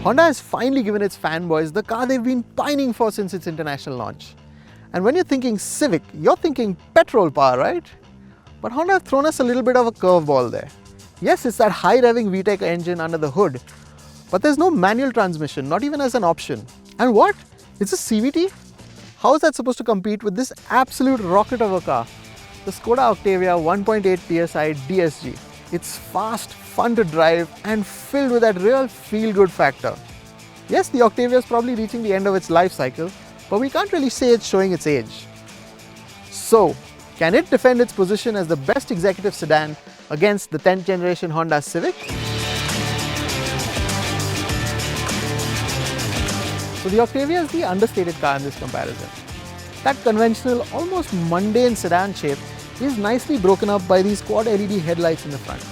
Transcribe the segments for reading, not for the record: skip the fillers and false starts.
Honda has finally given its fanboys the car they've been pining for since its international launch. And when you're thinking Civic, you're thinking petrol power, right? But Honda have thrown us a little bit of a curveball there. Yes, it's that high-revving VTEC engine under the hood, but there's no manual transmission, not even as an option. And what? It's a CVT? How is that supposed to compete with this absolute rocket of a car? The Skoda Octavia 1.8 TSI DSG. It's fast, fun to drive, and filled with that real feel-good factor. Yes, the Octavia is probably reaching the end of its life cycle, but we can't really say it's showing its age. So, can it defend its position as the best executive sedan against the 10th generation Honda Civic? So the Octavia is the understated car in this comparison. That conventional, almost mundane sedan shape is nicely broken up by these quad LED headlights in the front.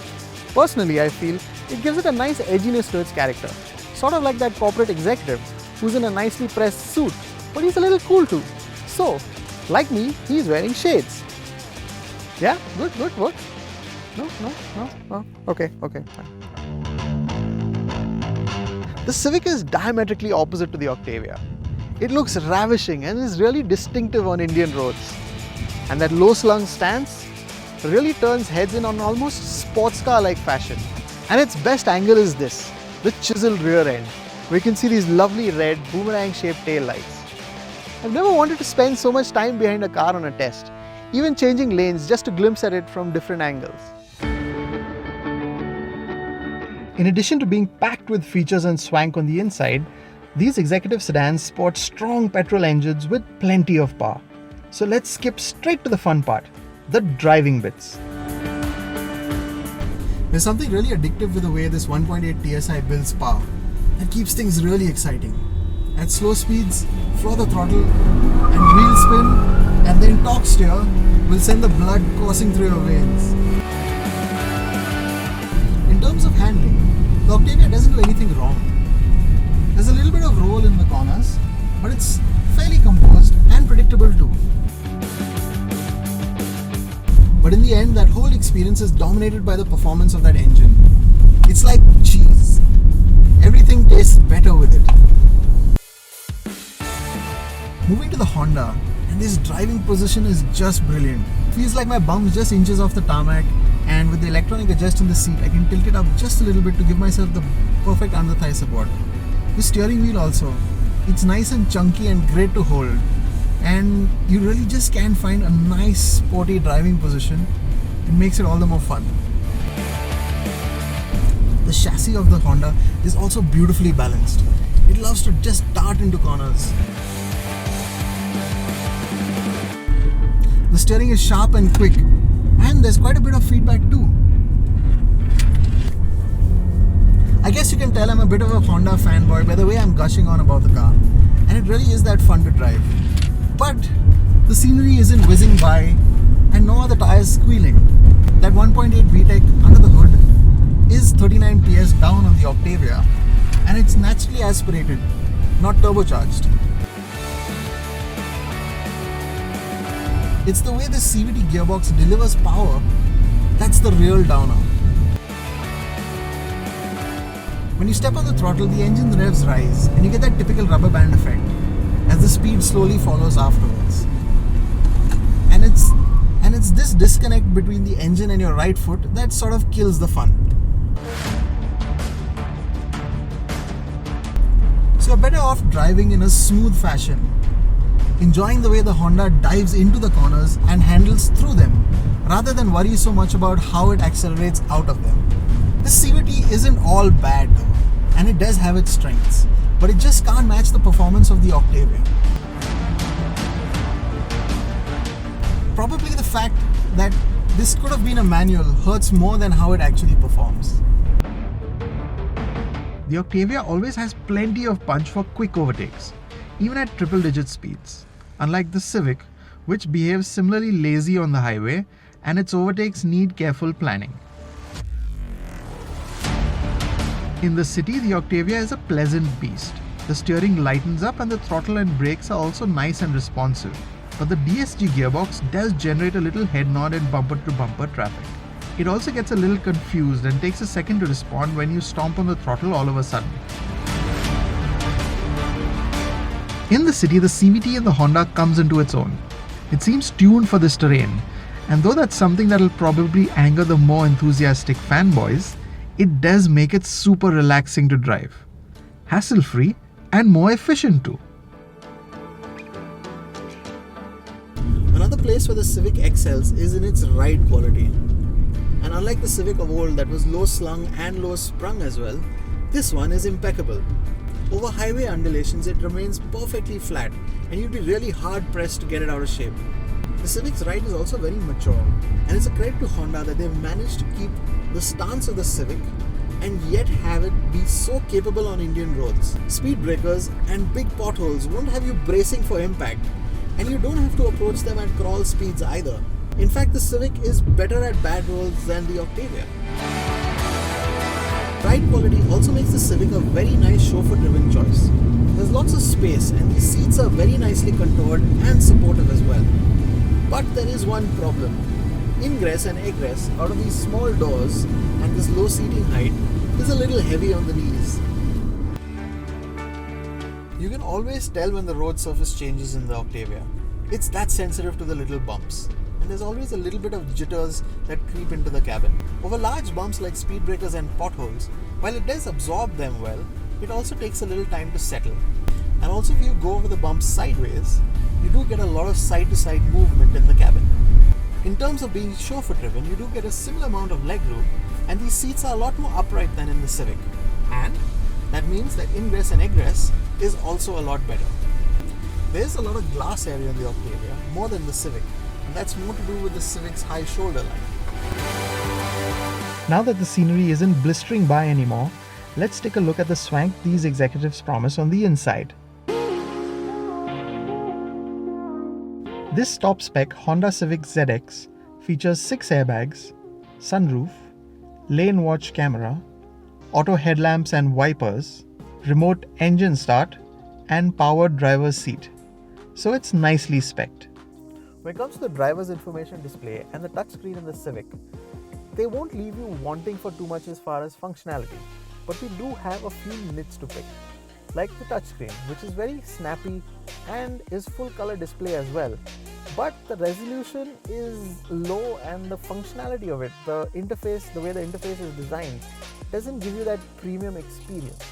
Personally, I feel it gives it a nice edginess to its character, sort of like that corporate executive who's in a nicely pressed suit, but he's a little cool too. So, like me, he's wearing shades. Yeah, good, what? No. Okay, fine. The Civic is diametrically opposite to the Octavia. It looks ravishing and is really distinctive on Indian roads. And that low-slung stance really turns heads in on almost sports car-like fashion. And its best angle is this, the chiseled rear end, where you can see these lovely red boomerang-shaped tail lights. I've never wanted to spend so much time behind a car on a test, even changing lanes just to glimpse at it from different angles. In addition to being packed with features and swank on the inside, these executive sedans sport strong petrol engines with plenty of power. So let's skip straight to the fun part, the driving bits. There's something really addictive with the way this 1.8 TSI builds power. It keeps things really exciting. At slow speeds, floor the throttle and wheel spin, and then torque steer will send the blood coursing through your veins. In terms of handling, the Octavia doesn't do anything wrong. There's a little bit of roll in the corners, but it's fairly composed and predictable too. But in the end, that whole experience is dominated by the performance of that engine. It's like cheese. Everything tastes better with it. Moving to the Honda, and this driving position is just brilliant. Feels like my bum's just inches off the tarmac, and with the electronic adjust in the seat, I can tilt it up just a little bit to give myself the perfect under thigh support. The steering wheel also, it's nice and chunky and great to hold, and you really just can't find a nice sporty driving position. It makes it all the more fun. The chassis of the Honda is also beautifully balanced. It loves to just dart into corners. The steering is sharp and quick, and there's quite a bit of feedback too. I guess you can tell I'm a bit of a Honda fanboy by the way I'm gushing on about the car, and it really is that fun to drive. But the scenery isn't whizzing by, and nor are the tires squealing. That 1.8 VTEC under the hood is 39 PS down on the Octavia, and it's naturally aspirated, not turbocharged. It's the way the CVT gearbox delivers power that's the real downer. When you step on the throttle, the engine revs rise and you get that typical rubber band effect as the speed slowly follows afterwards. And it's this disconnect between the engine and your right foot that sort of kills the fun. So you're better off driving in a smooth fashion, enjoying the way the Honda dives into the corners and handles through them, rather than worry so much about how it accelerates out of them. This CVT isn't all bad though, and it does have its strengths, but it just can't match the performance of the Octavia. Probably the fact that this could have been a manual hurts more than how it actually performs. The Octavia always has plenty of punch for quick overtakes, even at triple-digit speeds, unlike the Civic, which behaves similarly lazy on the highway and its overtakes need careful planning. In the city, the Octavia is a pleasant beast. The steering lightens up and the throttle and brakes are also nice and responsive, but the DSG gearbox does generate a little head nod in bumper-to-bumper traffic. It also gets a little confused and takes a second to respond when you stomp on the throttle all of a sudden. In the city, the CVT in the Honda comes into its own. It seems tuned for this terrain, and though that's something that'll probably anger the more enthusiastic fanboys, it does make it super relaxing to drive. Hassle-free and more efficient too. Another place for the Civic excels is in its ride quality. And unlike the Civic of old that was low slung and low sprung as well, this one is impeccable. Over highway undulations, it remains perfectly flat, and you'd be really hard pressed to get it out of shape. The Civic's ride is also very mature, and it's a credit to Honda that they've managed to keep the stance of the Civic and yet have it be so capable on Indian roads. Speed breakers and big potholes won't have you bracing for impact, and you don't have to approach them at crawl speeds either. In fact, the Civic is better at bad roads than the Octavia. Ride quality also makes the Civic a very nice chauffeur-driven choice. There's lots of space and these seats are very nicely contoured and supportive as well. But there is one problem. Ingress and egress out of these small doors and this low seating height is a little heavy on the knees. You can always tell when the road surface changes in the Octavia. It's that sensitive to the little bumps. And there's always a little bit of jitters that creep into the cabin. Over large bumps like speed breakers and potholes, while it does absorb them well, it also takes a little time to settle. And also if you go over the bumps sideways, you do get a lot of side-to-side movement in the cabin. In terms of being chauffeur-driven, you do get a similar amount of legroom, and these seats are a lot more upright than in the Civic. And that means that ingress and egress is also a lot better. There's a lot of glass area in the Octavia, more than the Civic. And that's more to do with the Civic's high shoulder line. Now that the scenery isn't blistering by anymore, let's take a look at the swank these executives promise on the inside. This top-spec Honda Civic ZX features 6 airbags, sunroof, lane watch camera, auto headlamps and wipers, remote engine start, and powered driver's seat. So it's nicely spec'd. When it comes to the driver's information display and the touchscreen in the Civic, they won't leave you wanting for too much as far as functionality, but we do have a few nits to pick, like the touchscreen, which is very snappy and is full color display as well, but the resolution is low and the functionality of it, the way the interface is designed, doesn't give you that premium experience.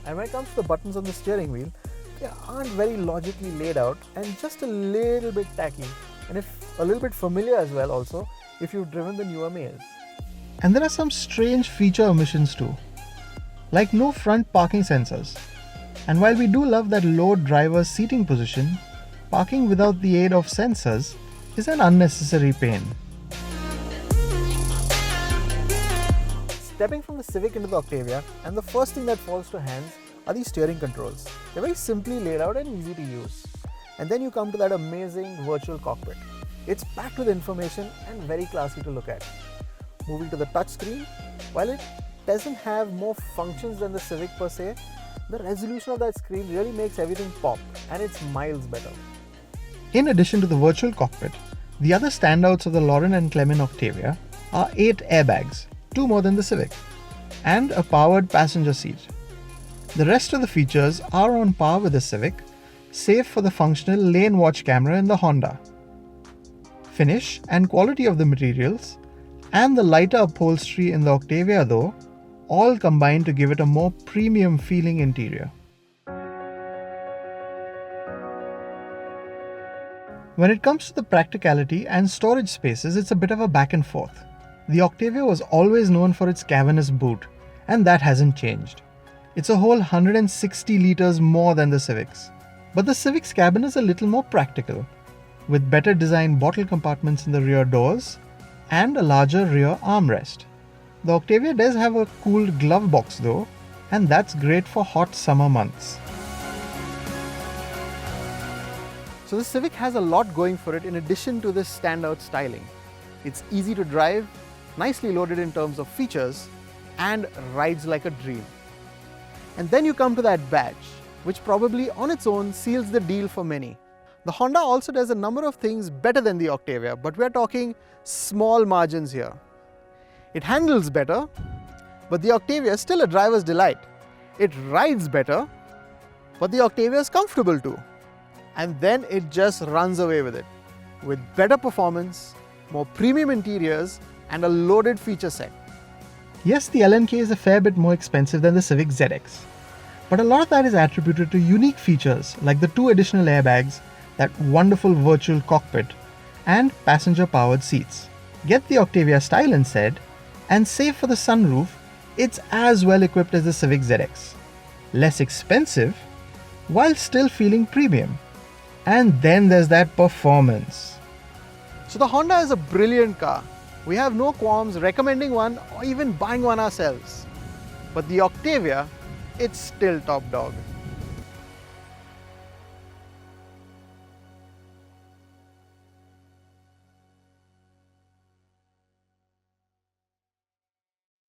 And when it comes to the buttons on the steering wheel, they aren't very logically laid out and just a little bit tacky. And if a little bit familiar as well also, if you've driven the newer males. And there are some strange feature omissions too, like no front parking sensors. And while we do love that low driver's seating position, parking without the aid of sensors is an unnecessary pain. Stepping from the Civic into the Octavia, and the first thing that falls to hands are these steering controls. They're very simply laid out and easy to use. And then you come to that amazing virtual cockpit. It's packed with information and very classy to look at. Moving to the touchscreen, while it doesn't have more functions than the Civic per se, the resolution of that screen really makes everything pop, and it's miles better. In addition to the virtual cockpit, the other standouts of the Lauren and Clement Octavia are 8 airbags, 2 more than the Civic, and a powered passenger seat. The rest of the features are on par with the Civic, save for the functional lane watch camera in the Honda. Finish and quality of the materials and the lighter upholstery in the Octavia though, all combine to give it a more premium feeling interior. When it comes to the practicality and storage spaces, it's a bit of a back and forth. The Octavia was always known for its cavernous boot, and that hasn't changed. It's a whole 160 litres more than the Civic's. But the Civic's cabin is a little more practical, with better designed bottle compartments in the rear doors and a larger rear armrest. The Octavia does have a cooled glove box though, and that's great for hot summer months. So the Civic has a lot going for it in addition to this standout styling. It's easy to drive, nicely loaded in terms of features, and rides like a dream. And then you come to that badge, which probably on its own seals the deal for many. The Honda also does a number of things better than the Octavia, but we're talking small margins here. It handles better, but the Octavia is still a driver's delight. It rides better, but the Octavia is comfortable too. and then it just runs away with it, with better performance, more premium interiors, and a loaded feature set. Yes, the LNK is a fair bit more expensive than the Civic ZX, but a lot of that is attributed to unique features like the 2 additional airbags, that wonderful virtual cockpit, and passenger-powered seats. Get the Octavia style instead, and save for the sunroof, it's as well equipped as the Civic ZX. Less expensive, while still feeling premium. And then there's that performance. So the Honda is a brilliant car. We have no qualms recommending one or even buying one ourselves. But the Octavia, it's still top dog.